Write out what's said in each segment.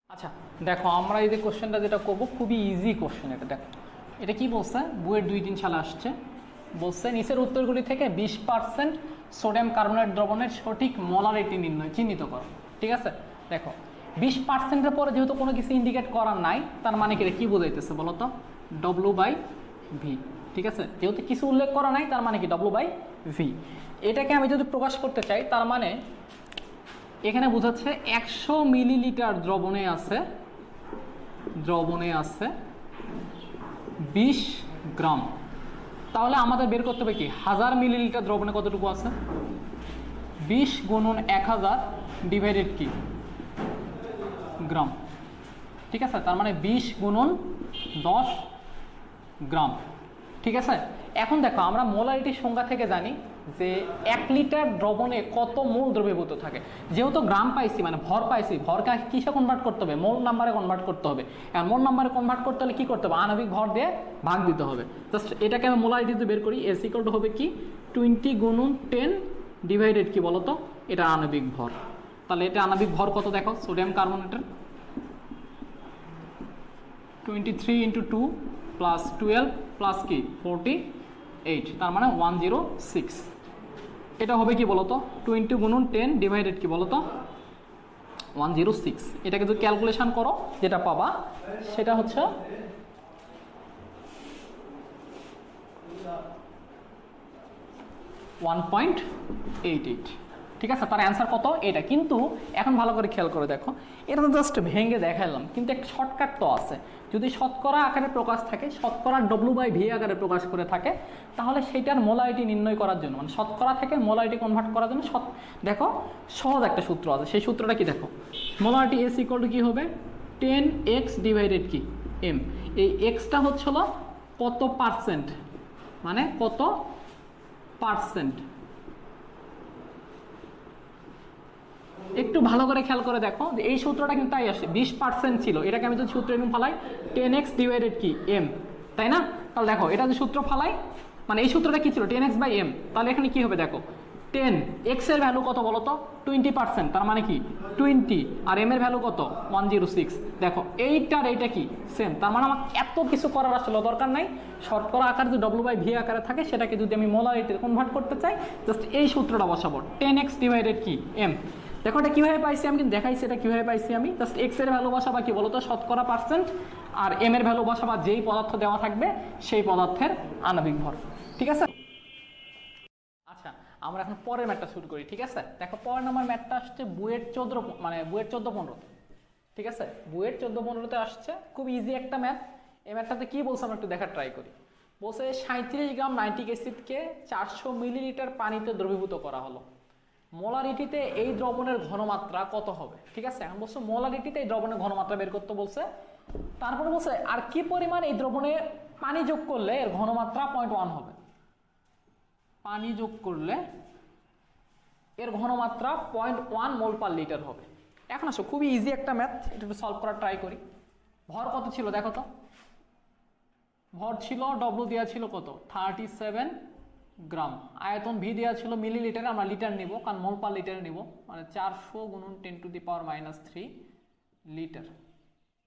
আচ্ছা দেখো, আমরা এই যে কোশ্চেনটা যেটা করবো খুবই ইজি কোশ্চেন। এটা দেখো, এটা কি বলছে, বুয়েট 2-3 সালে আসছে। বলছে নিচের উত্তরগুলি থেকে 20% সোডিয়াম কার্বনেট দ্রবণের সঠিক মোলারিটি নির্ণয় চিহ্নিত করো। ঠিক আছে, দেখো 20%-এর পরে যেহেতু কোনো কিছু ইন্ডিকেট করার নাই, তার মানে কি বোঝাইতেছে বলো তো? W/V। ঠিক আছে, যেহেতু কিছু উল্লেখ করা নাই তার মানে কি W/V। এটাকে আমি যদি প্রকাশ করতে চাই তার মানে এখানে বোঝাচ্ছে 100 মিলিলিটার দ্রবণে আছে 20 গ্রাম। তাহলে আমাদের বের করতে হবে কি 1000 মিলিলিটার দ্রবণে কতটুকু আছে? 20 গুণন 1000 ডিভাইডেড কি গ্রাম। ঠিক আছে, তার মানে 20 গুণন 10 গ্রাম। ঠিক আছে, এখন দেখো আমরা মোলারিটির সংজ্ঞা থেকে জানি যে 1 লিটার দ্রবণে কত মোল দ্রবীভূত থাকে। যেহেতু গ্রাম পাইছি মানে ভর পাইছি, ভরকে কিসে কনভার্ট করতে হবে? মোল নাম্বারে কনভার্ট করতে হবে। আর মোল নাম্বারে কনভার্ট করতে হলে কি করতে হবে? আণবিক ভর দিয়ে ভাগ দিতে হবে। জাস্ট এটাকে আমি মোলারিটিতে বের করি। এস ইকুয়াল টু হবে কি 20 গুণন 10 ডিভাইডেড কি বলতো? এটা আণবিক ভর। তাহলে এটা আণবিক ভর কত দেখো, সোডিয়াম কার্বনেটের 23 × 2 প্লাস 12 প্লাস কি 48, তার মানে 106। এটা হবে কি বলতো? 20 গুণন 10 ডিভাইডেড কি বলতো 106। এটাকে যদি ক্যালকুলেশন করো যেটা পাবা সেটা হচ্ছে 1.88। ঠিক আছে, তার অ্যান্সার কত? এটা। কিন্তু এখন ভালো করে খেয়াল করে দেখো, এটা তো জাস্ট ভেঙে দেখালাম, কিন্তু একটা শর্টকাট তো আছে। যদি শতকরা আকারে প্রকাশ থাকে, শতকরা W/V আকারে প্রকাশ করে থাকে, তাহলে সেইটার মোলারিটি নির্ণয় করার জন্য মানে শতকরা থেকে মোলারিটি কনভার্ট করার জন্য দেখো সহজ একটা সূত্র আছে। সেই সূত্রটা কি দেখো, মোলারিটি S ইকুয়াল টু কি হবে 10x ডিভাইডেড কি m। এই এক্সটা হচ্ছিল কত পার্সেন্ট, মানে কত পার্সেন্ট। একটু ভালো করে খেয়াল করে দেখো যে এই সূত্রটা কিন্তু তাই আসে, 20% ছিল। এটাকে আমি যদি সূত্র এরকম ফালাই 10x ডিভাইডেড কি m, তাই না? তাহলে দেখো এটা যে সূত্র ফালাই মানে এই সূত্রটা কি ছিল 10x/m। তাহলে এখানে কি হবে দেখো, 10x এর ভ্যালু কত বলো তো 20%, তার মানে কি 20, আর m এর ভ্যালু কত 106। দেখো এইটার এইটা কি সেম, তার মানে আমার এত কিছু করার আসলে দরকার নাই। শতকরা আকার যে W/V আকারে থাকে সেটাকে যদি আমি মোলারিটিতে কনভার্ট করতে চাই, জাস্ট এই সূত্রটা বসাবো 10x ডিভাইডেড কি m। দেখো এটা কীভাবে পাইছি আমি কিন্তু দেখাইছি, এটা কীভাবে পাইছি আমি। জাস্ট এক্স এর ভ্যালু বসাবা কি বলতো শতকরা পার্সেন্ট, আর এম এর ভ্যালু বসাবা যেই পদার্থ দেওয়া থাকবে সেই পদার্থের আণবিক ভর। ঠিক আছে, আচ্ছা আমরা এখন পরের ম্যাথটা শুরু করি। ঠিক আছে, দেখো পরের নাম্বার ম্যাথটা আসছে বুয়েট 14 মানে বুয়েট 14-15। ঠিক আছে, বুয়েট 14-15-তে আসছে, খুব ইজি একটা ম্যাথ। এই ম্যাথটাতে কি বলছে আমরা একটু দেখার ট্রাই করি। বলছে 37 গ্রাম নাইট্রিক অ্যাসিডকে 400 মিলিলিটার পানিতে দ্রবীভূত করা হলো। মোলারিটিতে এই দ্রবণের ঘনমাত্রা কত হবে? ঠিক আছে, এখন বলছে মোলারিটিতে এই দ্রবণের ঘনমাত্রা বের করতে বলছে। তারপরে বলছে আর কি পরিমাণ এই দ্রবণে পানি যোগ করলে এর ঘনমাত্রা 0.1 হবে। পানি যোগ করলে এর ঘনমাত্রা 0.1 মোল পার লিটার হবে। এখন আসো খুবই ইজি একটা ম্যাথ, এটা একটু সলভ করার ট্রাই করি। ভর কত ছিল দেখো তো, ভর ছিল ডব্লু দেওয়া ছিল কত 37 গ্রাম। আয়তন ভি দেওয়া ছিল মিলিলিটারে, আমরা লিটার নিব কারণ মোল পার লিটারে নিব, মানে 400 গুণন 10⁻³ লিটার।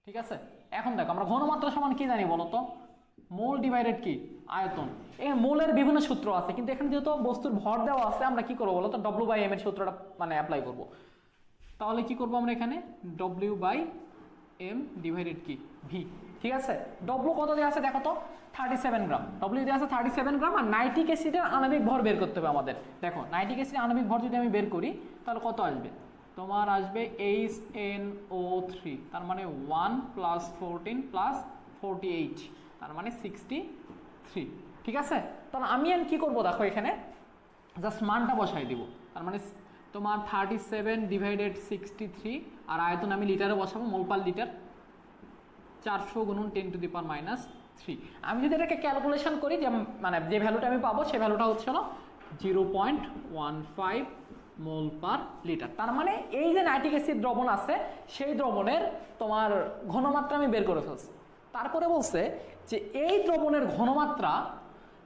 ঠিক আছে, এখন দেখো আমরা ঘনমাত্রা সমান কি জানি বলো তো, মোল ডিভাইডেড কি আয়তন। এই মোলের বিভিন্ন সূত্র আছে, কিন্তু এখানে যেহেতু বস্তুর ভর দেওয়া আছে আমরা কি করবো বলো তো W/m এর সূত্রটা মানে অ্যাপ্লাই করব। তাহলে কি করবো আমরা এখানে W/m ডিভাইডেড কি ভি। ঠিক আছে, W কত দেওয়া আছে দেখো তো 37 গ্রাম, W দেওয়া আছে 37 গ্রাম, আর নাইট্রিক অ্যাসিডের আণবিক ভর বের করতে হবে আমাদের। দেখো নাইট্রিক অ্যাসিডের আণবিক ভর যদি আমি বের করি তাহলে কত আসবে, তোমার আসবে HNO3, তার মানে 1 + 14 + 48, তার মানে 63। ঠিক আছে, তাহলে আমি কি করব দেখো এখানে জাস্ট মানটা বসাই দিব। তার মানে তোমার 37 ডিভাইডেড 63, আর আয়তন আমি লিটারে বসাবো মোল পার লিটার 400 গুণন 10⁻³ আমি যদি এটাকে ক্যালকুলেশন করি যে মানে যে ভ্যালুটা আমি পাবো সেই ভ্যালুটা হচ্ছে না 0.15 মোল পার লিটার। তার মানে এই যে নাইট্রিক অ্যাসিড দ্রবণ আছে সেই দ্রবণের তোমার ঘনমাত্রা আমি বের করে ফেলছি। তারপরে বলছে যে এই দ্রবণের ঘনমাত্রা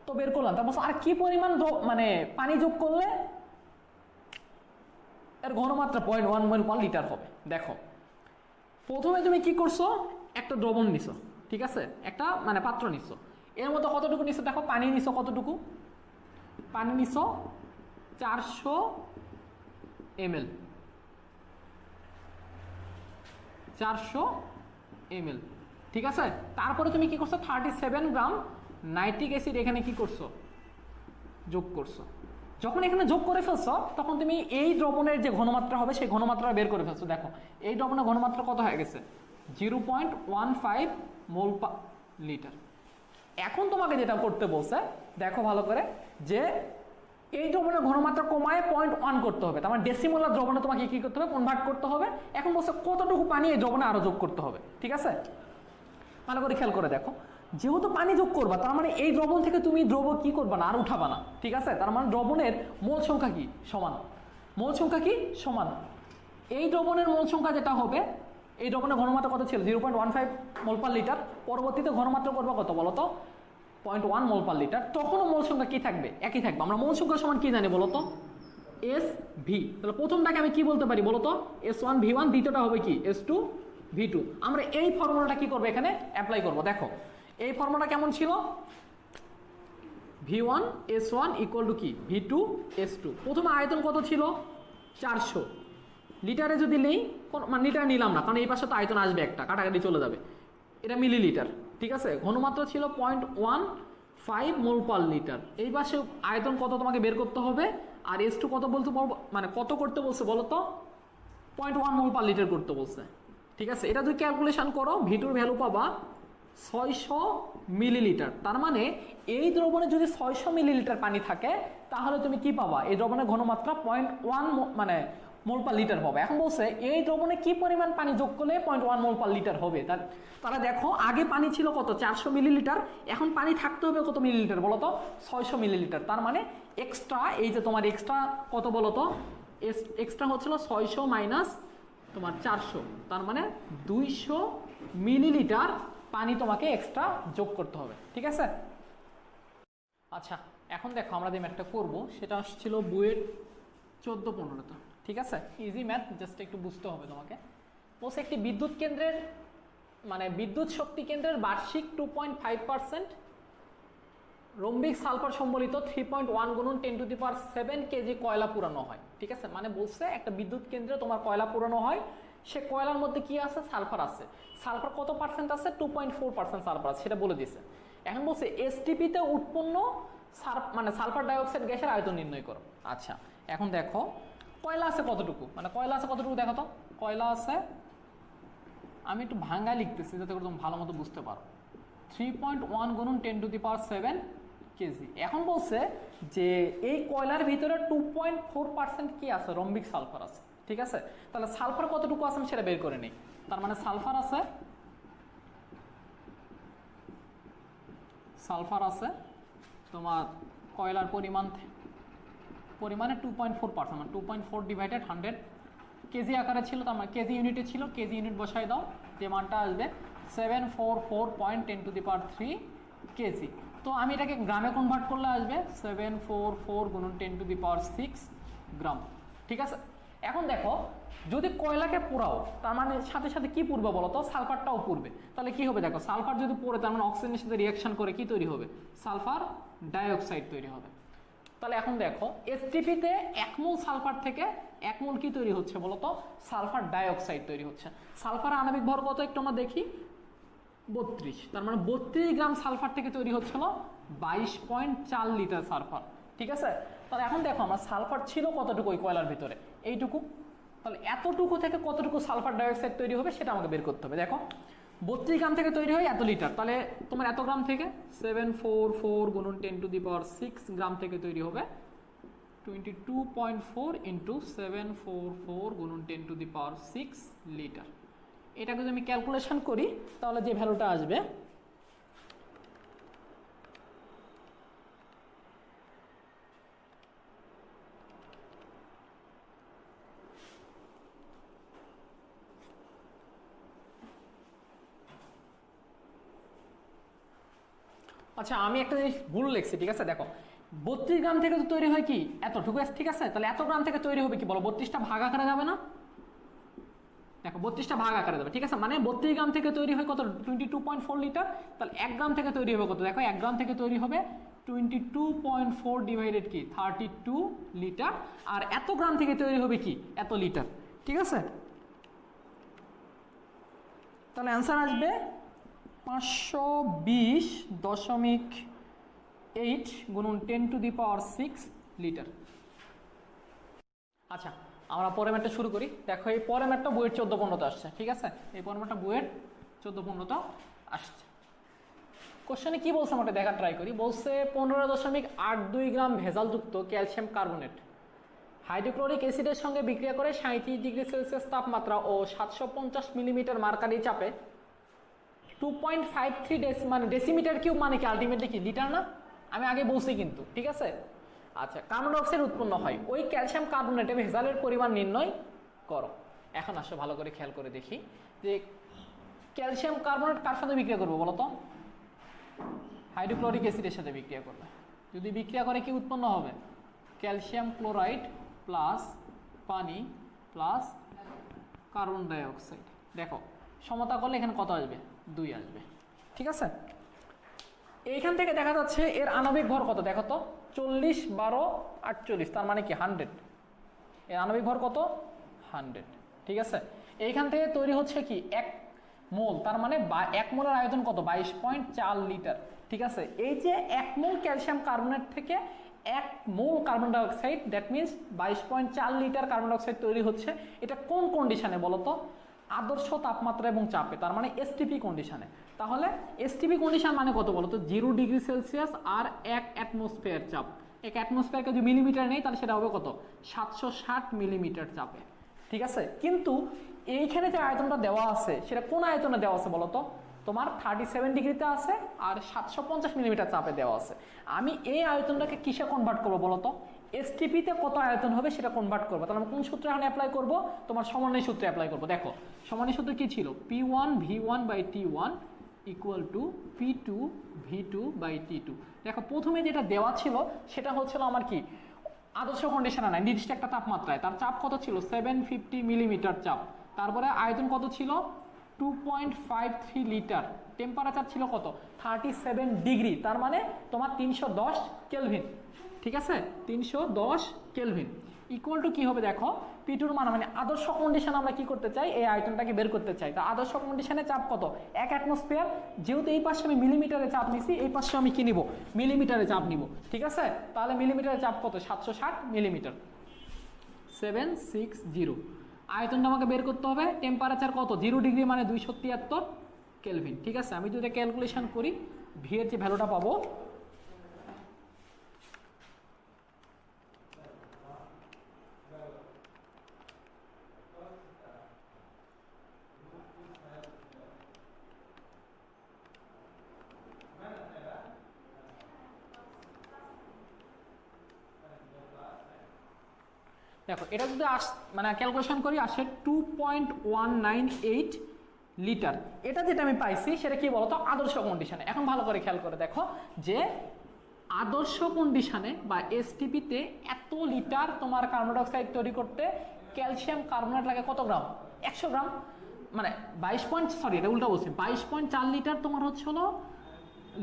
তো বের করলাম, তারপর আর কি পরিমাণ মানে পানি যোগ করলে এর ঘনমাত্রা 0.1 মোল পার লিটার হবে। দেখো প্রথমে তুমি কি করছো, একটা দ্রবণ নিছো, ঠিক আছে, একটা মানে পাত্র নিছো, এর মধ্যে কতটুকু নিছো দেখো, পানি নিছো কতটুকু, পানি নিছো 400 ml, 400 ml, ঠিক আছে। তারপরে তুমি কি করছো, 37 গ্রাম নাইট্রিক অ্যাসিড এখানে কি করছো, যোগ করছো। যখন এখানে যোগ করে ফেলছো তখন তুমি এই দ্রবণের যে ঘনমাত্রা হবে সেই ঘনমাত্রা বের করে ফেলছো। দেখো এই দ্রবণের ঘনমাত্রা কত হয়ে গেছে, 0.15 মোল পার লিটার। এখন তোমাকে যেটা করতে বলছে দেখো ভালো করে, যে এই দ্রবণের ঘনমাত্রা কমায় 0.1 করতে হবে, তার মানে ডেসিমোলার দ্রবণে তোমাকে কি করতে হবে, কনভার্ট করতে হবে। এখন বলছে কতটুকু পানি এই দ্রবণে আরো যোগ করতে হবে, ঠিক আছে। ভালো করে খেয়াল করে দেখো, যেহেতু পানি যোগ করবা তার মানে এই দ্রবণ থেকে তুমি দ্রব কি করবা না, আর উঠাবা না, ঠিক আছে। তার মানে দ্রবণের মোল সংখ্যা কি সমান, মোল সংখ্যা কি সমান। এই দ্রবণের মোল সংখ্যা যেটা হবে, এই দ্রবণের ঘনমাত্রা কত ছিল, 0.15 মোল পার লিটার, পরবর্তীতে ঘনমাত্রা করবা কত বলো তো, 0.1 মোল পার লিটার, তখনও মোল সংখ্যা কি থাকবে, একই থাকবে। আমরা মোল সংখ্যা সমান কি জানি বলো তো, এস ভি। তাহলে প্রথমটাকে আমি কি বলতে পারি বলো তো, S1 V1, দ্বিতীয়টা হবে কি S2 V2। আমরা এই ফর্মুলাটা কি করবো এখানে অ্যাপ্লাই করব। দেখো এই ফর্মুলাটা কেমন ছিল, V1 S1 ইকুয়াল টু কি V2 S2। প্রথমে আয়তন কত ছিল 400 লিটারে, যদি নেই মানে লিটার নিলাম না, কারণ এই পাশে তো আয়তন আসবে একটা, কাটাকাটি চলে যাবে, এটা মিলিলিটার, ঠিক আছে। ঘনমাত্রা ছিল 0.15 মোল পার লিটার। এই পাশে আয়তন কত তোমাকে বের করতে হবে, আর S2 কত বলতে মানে কত করতে বলছে বলো তো, 0.1 মোল পার লিটার করতে বলছে, ঠিক আছে। এটা যদি ক্যালকুলেশন করো ভিটুর ভ্যালু পাবা 600 মিলিলিটার। তার মানে এই দ্রবণে যদি 600 মিলিলিটার পানি থাকে তাহলে তুমি কি পাবা, এই দ্রবণের ঘনমাত্রা 0.1 মানে মোল পার লিটার পাবে। এখন বলছে এই দ্রবণে কি পরিমাণ পানি যোগ করলে 0.1 মোল পার লিটার হবে। তারা দেখো আগে পানি ছিল কত 400 মিলিলিটার, এখন পানি থাকতে হবে কত মিলিলিটার বলো তো, 600 মিলিলিটার। তার মানে এক্সট্রা, এই যে তোমার এক্সট্রা কত বলো তো, এক্সট্রা হচ্ছিল 600 মাইনাস তোমার 400, তার মানে 200 মিলিলিটার পানি তোমাকে এক্সট্রা যোগ করতে হবে, ঠিক আছে। আচ্ছা এখন দেখো আমরা যে ম্যাথটা করবো সেটা আসছিল বুয়েট 14-15তে, ঠিক আছে। ইজি ম্যাথ, জাস্ট একটু বুঝতে হবে তোমাকে। বলছে একটি বিদ্যুৎ কেন্দ্রের মানে বিদ্যুৎ শক্তি কেন্দ্রের বার্ষিক 2.5% রম্বিক সালফার সম্বলিত 3.1 গুণন 10⁷ কেজি কয়লা পুরানো হয়, ঠিক আছে। মানে বলছে একটা বিদ্যুৎ কেন্দ্রে তোমার কয়লা পুরানো হয়, সে কয়লার মধ্যে কি আছে, সালফার আছে। সালফার কত পার্সেন্ট আছে, 2.4% সালফার আছে, সেটা বলে দিছে। এখন বলছে এসটিপিতে উৎপন্ন মানে সালফার ডাইঅক্সাইড গ্যাসের আয়তন নির্ণয় করো। আচ্ছা এখন দেখো কয়লা আছে কতটুকু, মানে কয়লা আছে কতটুকু দেখো তো, কয়লা আছে, আমি একটু ভাঙ্গায় লিখতেছি যাতে করে তুমি ভালো মতো বুঝতে পারো, 3.1 গুণন 10⁷ কেজি। এখন বলছে যে এই কয়লার ভিতরে 2.4% কি আছে, রম্বিক সালফার আছে, ঠিক আছে। তাহলে সালফার কতটুকু আছে সেটা বের করে নেই। তার মানে সালফার আছে তোমার কয়লার পরিমাণে 2.4%, মানে 2.4 ডিভাইডেড 100 কেজি আকারে ছিল, তার মানে কেজি ইউনিটে ছিল, কেজি ইউনিট বসাই দাও, যে মানটা আসবে 744.10⁻³ কেজি। তো আমি এটাকে গ্রামে কনভার্ট করলে আসবে 744 গুণন 10⁶ গ্রাম, ঠিক আছে। এখন দেখো যদি কয়লাকে পোড়াও তার মানে সাথে সাথে কি পুড়বে বলো তো, সালফারটাও পুড়বে। তাহলে কি হবে দেখো, সালফার যদি পোড়ে তার মানে অক্সিজেনের সাথে রিয়াকশন করে কি তৈরি হবে, সালফার ডাইঅক্সাইড তৈরি হবে। তাহলে এখন দেখো এসটিপিতে 1 মোল সালফার থেকে 1 মোল কি তৈরি হচ্ছে বলো তো, সালফার ডাইঅক্সাইড তৈরি হচ্ছে। সালফার আণবিক ভর কত একটু আমরা দেখি, 32। তার মানে 32 গ্রাম সালফার থেকে তৈরি হচ্ছিল 22.4 লিটার সালফার, ঠিক আছে। তাহলে এখন দেখো আমরা সালফার ছিল কতটুকু ওই কয়লার ভিতরে, এইটুকু। তাহলে এতটুকু থেকে কতটুকু সালফার ডাইঅক্সাইড তৈরি হবে সেটা আমাকে বের করতে হবে। দেখো 32 গ্রাম থেকে তৈরি হয় এত লিটার, তাহলে তোমার এত গ্রাম থেকে 744 গুণন 10⁶ গ্রাম থেকে তৈরি হবে 22.4 ইন্টু 744 গুণন 10⁶ লিটার। এটাকে যদি আমি ক্যালকুলেশন করি তাহলে যে ভ্যালুটা আসবে, আচ্ছা আমি একটা জিনিস ভুল লিখছি, ঠিক আছে। দেখো 32 গ্রাম থেকে তো তৈরি হয় কি এতটুকু, ঠিক আছে। তাহলে এত গ্রাম থেকে তৈরি হবে কি বলো, 32টা ভাগ আকারে যাবে না, দেখো 32টা ভাগ আকারে দেবে, ঠিক আছে, মানে 32 গ্রাম থেকে তৈরি হয় কত 22.4 লিটার, তাহলে 1 গ্রাম থেকে তৈরি হবে কত, দেখো 1 গ্রাম থেকে তৈরি হবে 22.4 ডিভাইডেড কি 32 লিটার, আর এত গ্রাম থেকে তৈরি হবে কি এত লিটার, ঠিক আছে। তাহলে অ্যান্সার আসবে 520.8 গুণন 10⁶ লিটার। আচ্ছা, আমরা পরের ম্যাথটা শুরু করি। দেখো এই পরের ম্যাথটা বইয়ের 14-15তে আসছে, ঠিক আছে, এই পরের ম্যাথটা বইয়ের 14-15তে আসছে। কোশ্চেনে কি বলছে আমরা দেখা ট্রাই করি। বলছে 15.82 গ্রাম ভেজালযুক্ত ক্যালসিয়াম কার্বনেট হাইড্রোক্লোরিক অ্যাসিডের সঙ্গে বিক্রিয়া করে 37°C তাপমাত্রা ও 750 মিলিমিটার মার্কারি চাপে 2.53 মানে ডেসিমিটার কিউব, মানে কি আলটিমেটলি কি লিটার না, আমি আগে বলছি কিন্তু, ঠিক আছে। আচ্ছা, কার্বন ডাইঅক্সাইড উৎপন্ন হয়, ওই ক্যালসিয়াম কার্বনেটে ভেজালের পরিমাণ নির্ণয় করো। এখন আসো ভালো করে খেয়াল করে দেখি যে ক্যালসিয়াম কার্বনেট কার সাথে বিক্রিয়া করবো বলো তো, হাইড্রোক্লোরিক অ্যাসিডের সাথে বিক্রিয়া করবে। যদি বিক্রিয়া করে কি উৎপন্ন হবে, ক্যালসিয়াম ক্লোরাইড প্লাস পানি প্লাস কার্বন ডাইঅক্সাইড। দেখো সমতা করলে এখানে কত আসবে, 2 আসবে, ঠিক আছে। এইখান থেকে দেখা যাচ্ছে এর আণবিক ভর কত, দেখো তো 40 12 48, তার মানে কি 100, এর আণবিক ভর কত 100, ঠিক আছে। এইখান থেকে তৈরি হচ্ছে কি 1 মোল, তার মানে 1 মোলের আয়তন কত 22.4 লিটার, ঠিক আছে। এই যে 1 মোল ক্যালসিয়াম কার্বনেট থেকে 1 মোল carbon dioxide, that means 22.4 litre carbon dioxide তৈরি হচ্ছে। এটা কোন কন্ডিশনে বলো তো, আদর্শ তাপমাত্রা এবং চাপে, তার মানে এসটিপি কন্ডিশনে। তাহলে এসটিপি কন্ডিশন মানে কত বলো তো, 0°C আর 1 অ্যাটমসফিয়ার চাপ। 1 অ্যাটমসফিয়ারকে যদি মিলিমিটার নেই তাহলে সেটা হবে কত 760 মিলিমিটার চাপে, ঠিক আছে। কিন্তু এইখানে যে আয়তনটা দেওয়া আছে সেটা কোন আয়তনে দেওয়া আছে বলো তো, তোমার 37 ডিগ্রিতে আছে আর 750 মিলিমিটার চাপে দেওয়া আছে। আমি এই আয়তনটাকে কিসে কনভার্ট করবো বলো তো, এসটিপিতে কত আয়তন হবে সেটা কনভার্ট করবো। তাহলে আমি কোন সূত্র এখানে অ্যাপ্লাই করবো, তোমার সমন্বয় সূত্রে অ্যাপ্লাই করবো। দেখো সমন্বয় সূত্র কি ছিল, P1V1/T1 equal to P2 V2/T2। দেখো প্রথমে যেটা দেওয়া ছিল সেটা হচ্ছিল আমার কি আদর্শ কন্ডিশনে নাই, নির্দিষ্ট একটা তাপমাত্রায়, তার চাপ কত ছিল 750 মিলিমিটার চাপ, তারপরে আয়তন কত ছিল 2.53 লিটার, টেম্পারেচার ছিল কত 37 ডিগ্রি, তার মানে তোমার 310 কেলভিন, ঠিক আছে, 310 কেলভিন ইকুয়াল টু কি হবে দেখো P2 মান, মানে আদর্শ কন্ডিশন আমরা কি করতে চাই, এই আয়তনটাকে বের করতে চাই। তা আদর্শ কন্ডিশনে চাপ কত 1 অ্যাটমসফিয়ার, যেহেতু এই পাশে আমি মিলিমিটারে চাপ নিছি, এই পাশে আমি কি নিব মিলিমিটারে চাপ নিব, ঠিক আছে। তাহলে মিলিমিটারে চাপ কত 760 মিলিমিটার, 760। আয়তনটা আমাকে বের করতে হবে, টেম্পারেচার কত 0 ডিগ্রি মানে 273 কেলভিন, ঠিক আছে। আমি যদি ক্যালকুলেশন করি ভি এর যে ভ্যালুটা পাবো, দেখো এটা যদি মানে ক্যালকুলেশন করি আসে 2.198 লিটার। এটা যেটা আমি পাইছি সেটা কি বলতো আদর্শ কন্ডিশনে। এখন ভালো করে খেয়াল করে দেখো যে আদর্শ কন্ডিশনে বা এসটিপিতে এত লিটার তোমার কার্বন ডাইঅক্সাইড তৈরি করতে ক্যালসিয়াম কার্বনেট লাগে কত গ্রাম 100 গ্রাম, মানে 22 এটা উল্টা বলছি 22.4 লিটার তোমার হচ্ছে হলো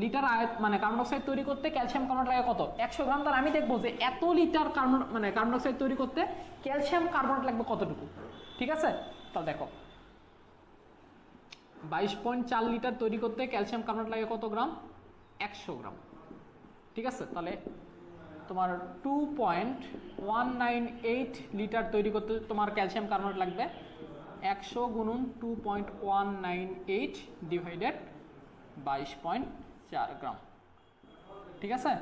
লিটার মানে কার্বন ডাইঅক্সাইড তৈরি করতে ক্যালসিয়াম কার্বনেট লাগে কত 100 গ্রাম। তাহলে আমি দেখবো যে এত লিটার কার্বন ডাইঅক্সাইড তৈরি করতে ক্যালসিয়াম কার্বনেট লাগবে কতটুকু, ঠিক আছে। তাহলে দেখো 22.4 লিটার তৈরি করতে ক্যালসিয়াম কার্বনেট লাগে কত গ্রাম 100 গ্রাম, ঠিক আছে। তাহলে তোমার 2.198 লিটার তৈরি করতে তোমার ক্যালসিয়াম কার্বনেট লাগবে 100 গুণন 2.198 ডিভাইডেড 22.4 গ্রাম, ঠিক আছে।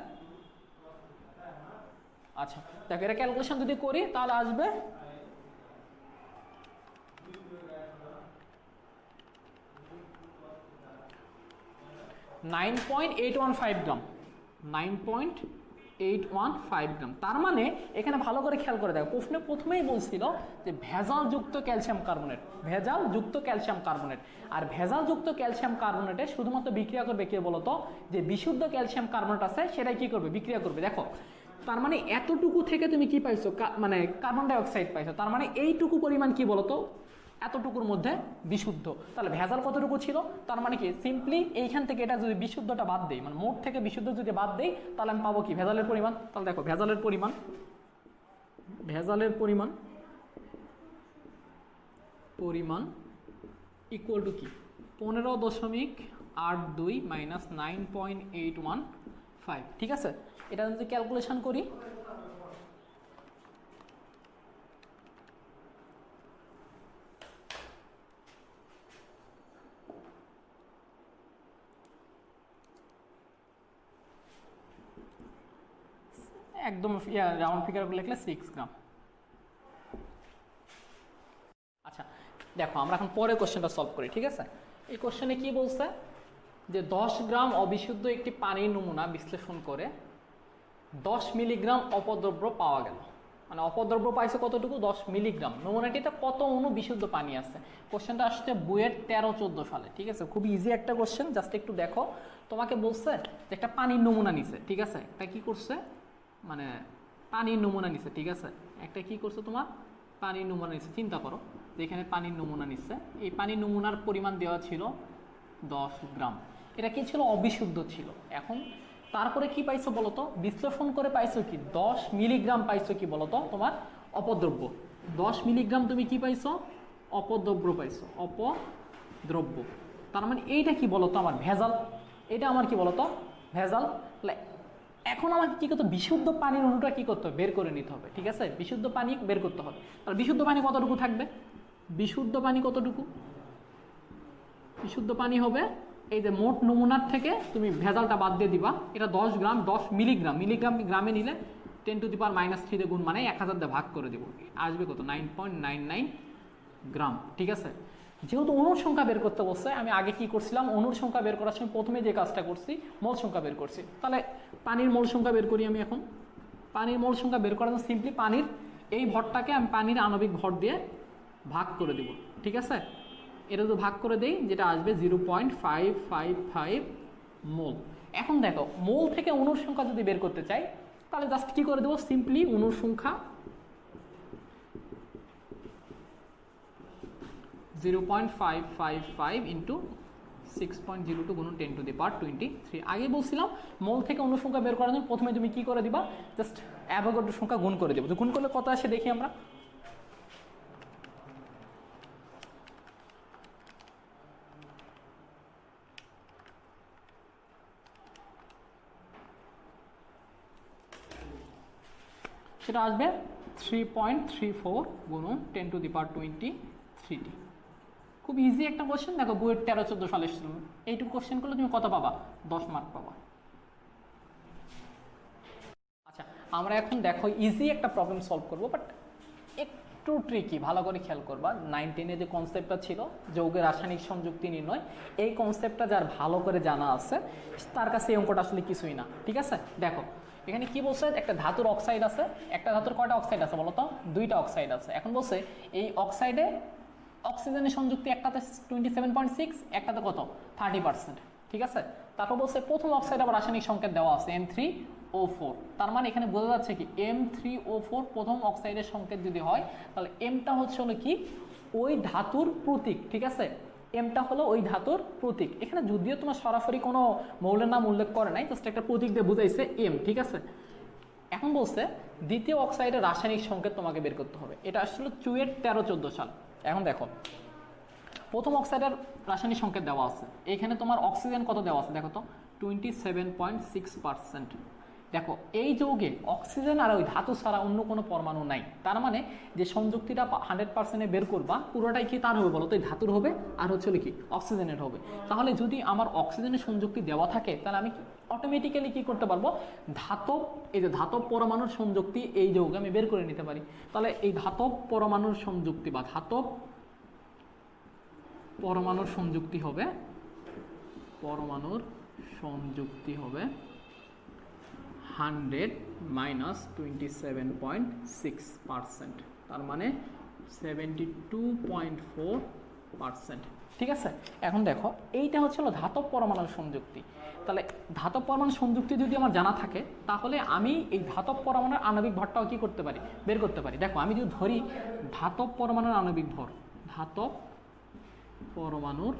আচ্ছা দেখো এটা ক্যালকুলেশন যদি করি তাহলে আসবে 9.815 গ্রাম, 9.815 গ্রাম। তার মানে এখানে ভালো করে খেয়াল করে দেখো প্রথমেই বলছিল যে ভেজালযুক্ত ক্যালসিয়াম কার্বনেট, ভেজালযুক্ত ক্যালসিয়াম কার্বনেট, আর ভেজালযুক্ত ক্যালসিয়াম কার্বনেটে শুধুমাত্র বিক্রিয়া করবে কে বলতো, যে বিশুদ্ধ ক্যালসিয়াম কার্বনেট আছে সেটাই কি করবে বিক্রিয়া করবে। দেখো তার মানে এতটুকু থেকে তুমি কি পাইছো, মানে কার্বন ডাই অক্সাইড পাইছো, তার মানে এইটুকু পরিমাণ কি বলতো এতটুকুর মধ্যে বিশুদ্ধ। তাহলে ভেজাল কতটুকু ছিল, তার মানে কি সিম্পলি এইখান থেকে এটা যদি বিশুদ্ধটা বাদ দেই, মানে মোট থেকে বিশুদ্ধ যদি বাদ দেই, তাহলে আমি পাবো কি ভেজালের পরিমাণ। তাহলে দেখো ভেজালের পরিমাণ ইকুয়াল টু কি 15.82 মাইনাস 9.815। ঠিক আছে, এটা যদি ক্যালকুলেশন করি একদম রাউন্ড ফিগার লিখলে 6 গ্রাম। আচ্ছা দেখো আমরা এখন পরের কোশ্চেনটা সলভ করি। ঠিক আছে, এই কোশ্চেনে কি বলছে যে 10 গ্রাম অবিশুদ্ধ একটি পানির নমুনা বিশ্লেষণ করে 10 মিলিগ্রাম অপদ্রব্য পাওয়া গেল। মানে অপদ্রব্য পাইছে কতটুকু, 10 মিলিগ্রাম। নমুনাটিতে কত অণু বিশুদ্ধ পানি আছে। কোশ্চেনটা আসছে বুয়েট 13-14 সালে। ঠিক আছে, খুব ইজি একটা কোশ্চেন, জাস্ট একটু দেখো। তোমাকে বলছে যে একটা পানির নমুনা নিছে। ঠিক আছে, একটা কি করছে, মানে পানির নমুনা নিছে। ঠিক আছে, একটা কি করছে তোমার পানির নমুনা নিচ্ছে। চিন্তা করো যে এখানে পানির নমুনা নিচ্ছে, এই পানির নমুনার পরিমাণ দেওয়া ছিল 10 গ্রাম। এটা কি ছিল, অবিশুদ্ধ ছিল। এখন তারপরে কি পাইছো বলতো, বিশ্লেষণ করে পাইছো কি 10 মিলিগ্রাম পাইছো কি বলতো তোমার অপদ্রব্য। 10 মিলিগ্রাম তুমি কি পাইছো, অপদ্রব্য পাইছো, অপদ্রব্য। তার মানে এইটা কি বলতো আমার ভেজাল, এটা আমার কি বলতো ভেজাল। এখন আমাকে কি করতে, বিশুদ্ধ পানির অণুটা কি করতে হবে, বের করে নিতে হবে। ঠিক আছে, বিশুদ্ধ পানি বের করতে হবে। তাহলে বিশুদ্ধ পানি কতটুকু থাকবে, বিশুদ্ধ পানি কতটুকু, বিশুদ্ধ পানি হবে এই যে মোট নমুনার থেকে তুমি ভেজালটা বাদ দিয়ে দিবা। এটা 10 গ্রাম, 10 মিলিগ্রাম, মিলিগ্রাম গ্রামে নিলে 10⁻³ দিয়ে গুণ মানে 1000 দিয়ে ভাগ করে দেবো, আসবে কত 9.99 গ্রাম। ঠিক আছে, যেহেতু অণুর সংখ্যা বের করতে বলছে, আমি আগে কি করছিলাম, অণুর সংখ্যা বের করার সময় প্রথমে যে কাজটা করছি মোল সংখ্যা বের করছি। তাহলে পানির মোল সংখ্যা বের করি আমি এখন। পানির মোল সংখ্যা বের করার জন্য সিম্পলি পানির এই ভরটাকে আমি পানির আণবিক ভর দিয়ে ভাগ করে দেব। ঠিক আছে, এটা তো ভাগ করে দেই, যেটা আসবে 0.555 মোল। এখন দেখো মোল থেকে অণুর সংখ্যা যদি বের করতে চাই, তাহলে জাস্ট কি করে দেবো, সিম্পলি অণুর সংখ্যা 0.555 ইন্টু 6.02 গুণন 10⁻23। আগে বলছিলাম মোল থেকে অণুর সংখ্যা বের করার জন্য প্রথমে তুমি কি করে দিবা, জাস্ট অ্যাভোগাড্রোর সংখ্যা গুণ করে দেবো। তো গুণ করলে কত আসে দেখি আমরা। সেটা আসবে 3.34 গুণন 10⁻23। খুব ইজি একটা কোশ্চেন। দেখো বুয়েট 13-14 সালে এসেছিল, এইটুকু কোশ্চেন করলে তুমি কত পাবা, 10 মার্ক পাবা। আচ্ছা আমরা এখন দেখো ইজি একটা প্রবলেম সলভ করবো, বাট একটু ট্রিকি, ভালো করে খেয়াল করবা। 9-10 যে কনসেপ্টটা ছিল যৌগের রাসায়নিক সংযুক্তি নির্ণয়, এই কনসেপ্টটা যার ভালো করে জানা আছে তার কাছে এই অঙ্কটা আসলে কিছুই না। ঠিক আছে, দেখো এখানে কি বলছে, একটা ধাতুর অক্সাইড আছে। একটা ধাতুর কয়টা অক্সাইড আছে বলতো, 2টা অক্সাইড আছে। এখন বলছে এই অক্সাইডে অক্সিজেনের সংযুক্তি একটাতে 27.6, একটাতে কত 30%। ঠিক আছে, তারপর বলছে প্রথম অক্সাইড আবার রাসায়নিক সংকেত দেওয়া আছে M3O4। তার মানে এখানে বোঝা যাচ্ছে কি M3O4 প্রথম অক্সাইডের সংকেত যদি হয়, তাহলে এমটা হচ্ছে হলো কি ওই ধাতুর প্রতীক। ঠিক আছে, এমটা হলো ওই ধাতুর প্রতীক। এখানে যদিও তোমার সরাসরি কোনো মৌলের নাম উল্লেখ করে নাই, জাস্ট একটা প্রতীক দিয়ে বুঝাইছে এম। ঠিক আছে, এখন বলছে দ্বিতীয় অক্সাইডের রাসায়নিক সংকেত তোমাকে বের করতে হবে। এটা আসলে চুয়েট 13-14 সাল। এখন দেখো প্রথম অক্সাইডের রাসায়নিক সংকেত দেওয়া আছে, এখানে তোমার অক্সিজেন কত দেওয়া আছে দেখো তো 27.6%। দেখো এই যৌগে অক্সিজেন আর ওই ধাতু ছাড়া অন্য কোনো পরমাণু নাই। তার মানে যে সংযুক্তিটা 100% বের করবা পুরোটাই কি তার হবে বলো তো, এই ধাতুর হবে আর হচ্ছে কি অক্সিজেনের হবে। তাহলে যদি আমার অক্সিজেনের সংযুক্তি দেওয়া থাকে, তাহলে আমি অটোমেটিক্যালি কি করতে পারবো, ধাতব এই যে ধাতব পরমাণুর সংযুক্তি এই যৌগে আমি বের করে নিতে পারি। তাহলে এই ধাতব পরমাণুর সংযুক্তি বা ধাতব পরমাণুর সংযুক্তি হবে, পরমাণুর সংযুক্তি হবে 100 মাইনাস 27.6%, তার মানে 72.4%। ঠিক আছে, এখন দেখো এইটা হচ্ছে ধাতব পরমাণুর সংযুক্তি। তাহলে ধাতব পরমাণুর সংযুক্তি যদি আমার জানা থাকে, তাহলে আমি এই ধাতব পরমাণুর আণবিক ভরটাও কি করতে পারি, বের করতে পারি। দেখো আমি যদি ধরি ধাতব পরমাণুর আণবিক ভর, ধাতব পরমাণুর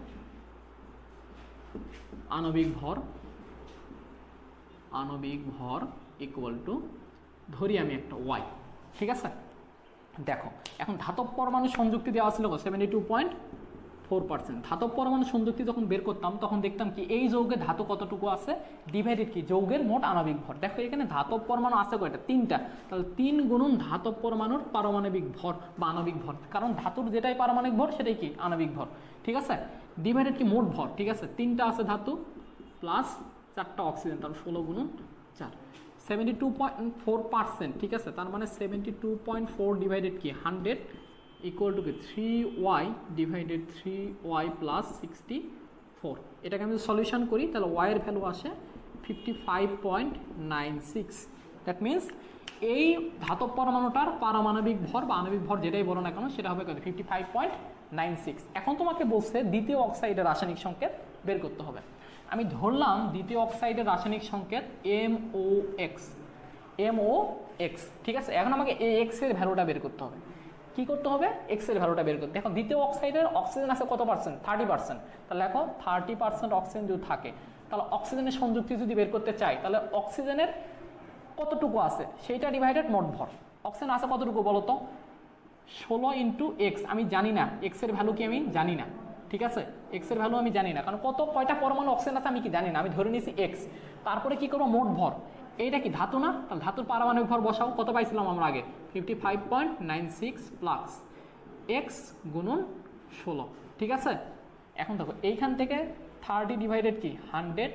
আণবিক ভর ইকুয়াল টু ধরি আমি একটা ওয়াই। ঠিক আছে, দেখো এখন ধাতব পরমাণু সংযুক্তি দেওয়া ছিল 72.4%। ধাতব পরমাণু সংযুক্তি যখন বের করতাম তখন দেখতাম কি এই যৌগের ধাতু কতটুকু আছে ডিভাইডেড কি যৌগের মোট আণবিক ভর। দেখো এখানে ধাতব পরমাণু আছে কয়টা, 3টা, তাহলে 3 গুণন ধাতব পরমাণুর পারমাণবিক ভর বা আণবিক ভর, কারণ ধাতুর যেটাই পারমাণবিক ভর সেটাই কি আণবিক ভর। ঠিক আছে, ডিভাইডেড কি মোট ভর। ঠিক আছে, 3টা আছে ধাতু প্লাস 4টা অক্সিজেন, তাহলে 16 গুণন 4, 72.4%। ঠিক আছে, তার মানে 72.4 ডিভাইডেড কি 100 ইকুয়াল টু কি 3y ডিভাইডেড 3y প্লাস 64। এটাকে আমি সলিউশন করি তাহলে y এর ভ্যালু আসে 55.96। দ্যাট মিনস এই ধাতব পরমাণুটার পারমাণবিক ভর বা আণবিক ভর যেটাই বলো না কেন সেটা হবে কত 55.96। এখন তোমাকে বলছে দ্বিতীয় অক্সাইডের রাসায়নিক সংকেত বের করতে হবে। আমি ধরলাম দ্বিতীয় অক্সাইডের রাসায়নিক সংকেত MOX। ঠিক আছে, এখন আমাকে AX এর ভ্যালুটা বের করতে হবে। কি করতে হবে, এক্স এর ভ্যালুটা বের করতে। এখন দ্বিতীয় অক্সাইডের অক্সিজেন আছে কত পার্সেন্ট, 30%। তাহলে দেখো 30% অক্সিজেন যদি থাকে তাহলে অক্সিজেনের সংযুক্তি যদি বের করতে চাই তাহলে অক্সিজেনের কতটুকু আছে সেইটা ডিভাইডেড মোট ভর। অক্সিজেন আছে কতটুকু বলো তো, 16 ইন্টু এক্স। আমি জানি না এক্স এর ভ্যালু কি, আমি জানি না। ঠিক আছে, এক্স এর ভ্যালু আমি জানি না, কারণ কয়টা পরমাণু অক্সিজেন আছে আমি কি জানি না, আমি ধরে নিয়েছি এক্স। তারপরে কি করবো, মোট ভর। এইটা কি ধাতু না, তাহলে ধাতুর পারমাণবিক ভর বসাও। কত পাইছিলাম আমরা আগে 55.96 প্লাস এক্স গুণন 16। ঠিক আছে, এখন দেখো এইখান থেকে 30 ডিভাইডেড কি 100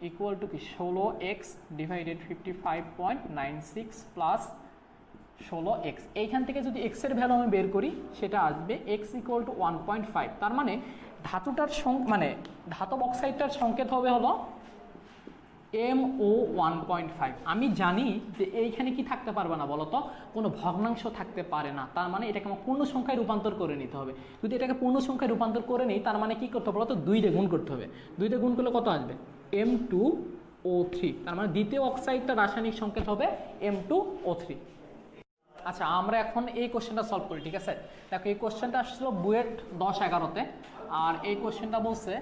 ইকুয়াল টু কি 16x ডিভাইডেড 55.96 প্লাস 16x। এইখান থেকে যদি x এর ভ্যালু আমি বের করি সেটা আসবে x ইকুয়াল টু 1.5। তার মানে ধাতুটার ধাতব অক্সাইডটার সংকেত হবে হলো MO 1.5। আমি জানি যে এইখানে কি থাকতে পারবে না বলতো, কোনো ভগ্নাংশ থাকতে পারে না। তার মানে এটাকে আমার পূর্ণ সংখ্যায় রূপান্তর করে নিতে হবে। যদি এটাকে পূর্ণ সংখ্যায় রূপান্তর করে নিই তার মানে কি করতে হবে বলতো, 2 দিয়ে গুণ করতে হবে। 2 দিয়ে গুণ করলে কত আসবে M2O3। তার মানে দ্বিতীয় অক্সাইডটা রাসায়নিক সংকেত হবে M2O3। আচ্ছা, আমরা এখন এই কোশ্চেনটা সলভ করি। ঠিক আছে, দেখো এই কোশ্চেনটা আসছিল বুয়েট 10-11-তে। আর এই কোশ্চেনটা বলছে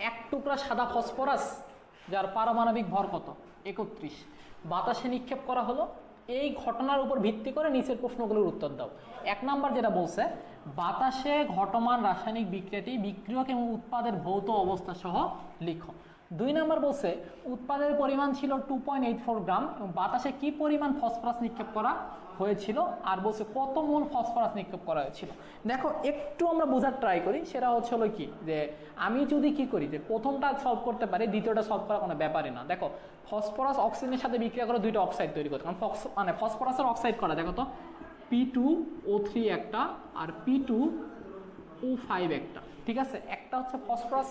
এক টুকরা সাদা ফসফরাস যার পারমাণবিক ভর কত 31 বাতাসে নিক্ষেপ করা হলো। এই ঘটনার উপর ভিত্তি করে নিচের প্রশ্নগুলোর উত্তর দাও। 1 নাম্বার যেটা বলছে বাতাসে ঘটমান রাসায়নিক বিক্রিয়াটি বিক্রিয়ক এবং উৎপাদের ভৌত অবস্থা সহ লিখো। 2 নাম্বার বলছে উৎপাদের পরিমাণ ছিল 2.84 গ্রাম এবং বাতাসে কি পরিমাণ ফসফরাস নিক্ষেপ করা হয়েছিল, আর বলছে কত মোল ফসফরাস নিক্ষেপ করা হয়েছিল। দেখো একটু আমরা বোঝার ট্রাই করি, সেটা হচ্ছে হলো কি যে আমি যদি কি করি যে প্রথমটা সলভ করতে পারি দ্বিতীয়টা সলভ করা কোনো ব্যাপারই না। দেখো ফসফরাস অক্সিজেনের সাথে বিক্রিয়া করে 2টা অক্সাইড তৈরি করতে, কারণ ফসফরাসের অক্সাইড করা দেখো তো P2O3 একটা আর P2O5 একটা। ঠিক আছে, একটা হচ্ছে ফসফরাস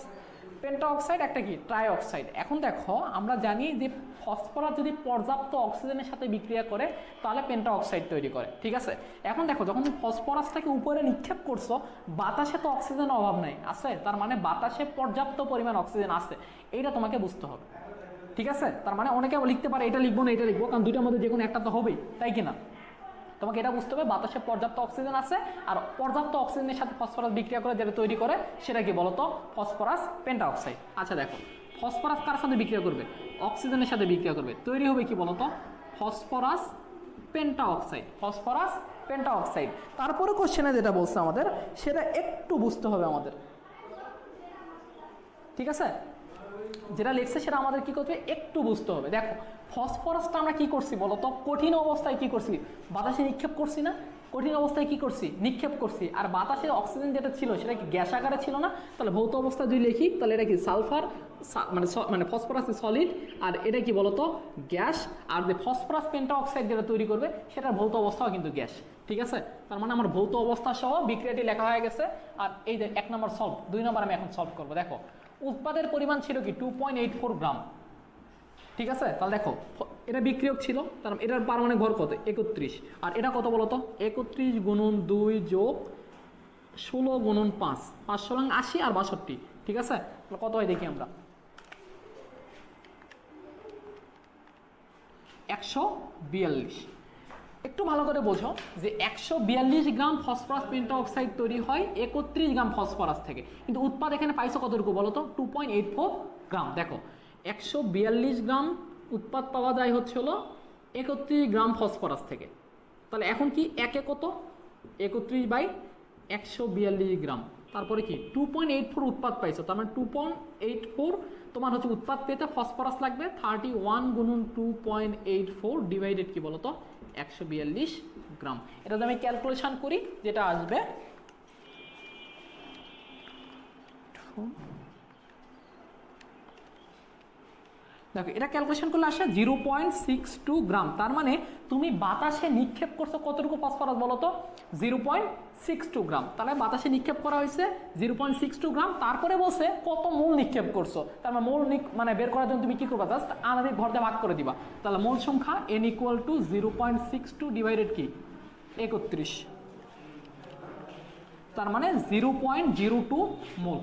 পেন্টা অক্সাইড, একটা কি ট্রাই অক্সাইড। এখন দেখো আমরা জানি যে ফসফরাস যদি পর্যাপ্ত অক্সিজেনের সাথে বিক্রিয়া করে তাহলে পেন্টা অক্সাইড তৈরি করে। ঠিক আছে, এখন দেখো যখন ফসফরাসটাকে উপরে নিক্ষেপ করছো বাতাসে তো অক্সিজেনের অভাব নাই, আছে, তার মানে বাতাসে পর্যাপ্ত পরিমাণ অক্সিজেন আছে, এইটা তোমাকে বুঝতে হবে। ঠিক আছে, তার মানে অনেকে লিখতে পারে এটা লিখবো না এটা লিখবো, কারণ দুইটার মধ্যে যে কোনো একটা তো হবেই, তাই কিনা। তোমাকে এটা বুঝতে হবে বাতাসে পর্যাপ্ত অক্সিজেন আছে, আর পর্যাপ্ত অক্সিজেনের সাথে ফসফরাস বিক্রিয়া করে যেটা তৈরি করে সেটা কি বলতো, ফসফরাস পেন্টা অক্সাইড। আচ্ছা দেখো ফসফরাস কার সাথে বিক্রিয়া করবে, অক্সিজেনের সাথে বিক্রিয়া করবে, তৈরি হবে কি বলতো, phosphorus penta oxide. Phosphorus penta oxide. তারপরে কোশ্চেনে যেটা বলছে আমাদের সেটা একটু বুঝতে হবে আমাদের। ঠিক আছে, যেটা লিখছে সেটা আমাদের কি করতে হবে, একটু বুঝতে হবে। দেখো ফসফরাসটা আমরা কি করছি বলতো, কঠিন অবস্থায় কি করছি, বাতাসে নিক্ষেপ করছি না, কঠিন অবস্থায় কি করছি, নিক্ষেপ করছি। আর বাতাসে অক্সিজেন যেটা ছিল সেটা কি গ্যাস আকারে ছিল না, তাহলে ভৌত অবস্থা যদি লিখি তাহলে এটা কি সালফার, মানে ফসফরাস সলিড, আর এটা কি বলতো গ্যাস। আর যে ফসফরাস পেন্টা অক্সাইড যেটা তৈরি করবে সেটার ভৌত অবস্থাও কিন্তু গ্যাস। ঠিক আছে, তার মানে আমার ভৌত অবস্থা সহ বিক্রিয়াটি লেখা হয়ে গেছে। আর এই যে 1 নম্বর সলভ, 2 নম্বর আমি এখন সলভ করবো। দেখো উৎপাদের পরিমাণ ছিল কি 2.84 গ্রাম। ঠিক আছে, তাহলে দেখো এটা বিক্রিয়ক ছিল, তার এটার পারমাণবিক ভর কত 31, আর এটা কত বলতো 31 গুণন 2 যোগ 16 গুণন 5, 5 80 আর 62। ঠিক আছে, তাহলে কত হয় দেখি আমরা, 142। একটু ভালো করে বোঝো যে 142 গ্রাম ফসফরাস পেন্টাঅক্সাইড তৈরি হয় 31 গ্রাম ফসফরাস থেকে, কিন্তু উৎপাদ এখানে পাইছো কতটুকু বলো তো? 2.84 গ্রাম। দেখো 142 গ্রাম উৎপাদ পাওয়া যায় হচ্ছে হলো 31 গ্রাম ফসফরাস থেকে, তাহলে এখন কি একে কত? 31/142 গ্রাম, তারপরে কি 2.84 উৎপাদ পাইছো, তার মানে 2.84 তোমার হচ্ছে উৎপাদ পেতে ফসফরাস লাগবে 31 গুণন 2.84 ডিভাইডেড কি বলতো 142 গ্রাম। এটা যদি আমি ক্যালকুলেশন করি যেটা আসবে দেখো, এটা ক্যালকুলেশন করলে আসে 0.62 গ্রাম। তার মানে তুমি বাতাসে নিক্ষেপ করছো কতটুকু ফসফরাস বলো তো? 0.62 গ্রাম। তাহলে বাতাসে নিক্ষেপ করা হয়েছে 0.62 গ্রাম, তারপরে বলছে কত মোল নিক্ষেপ করছো, তার মানে মোল মানে বের করার জন্য তুমি কি করবা? জাস্ট আণবিক ভর দিয়ে ভাগ করে দিবা। তাহলে মোল সংখ্যা n = 0.62 ডিভাইডেড কি 31, তার মানে 0.02 মোল।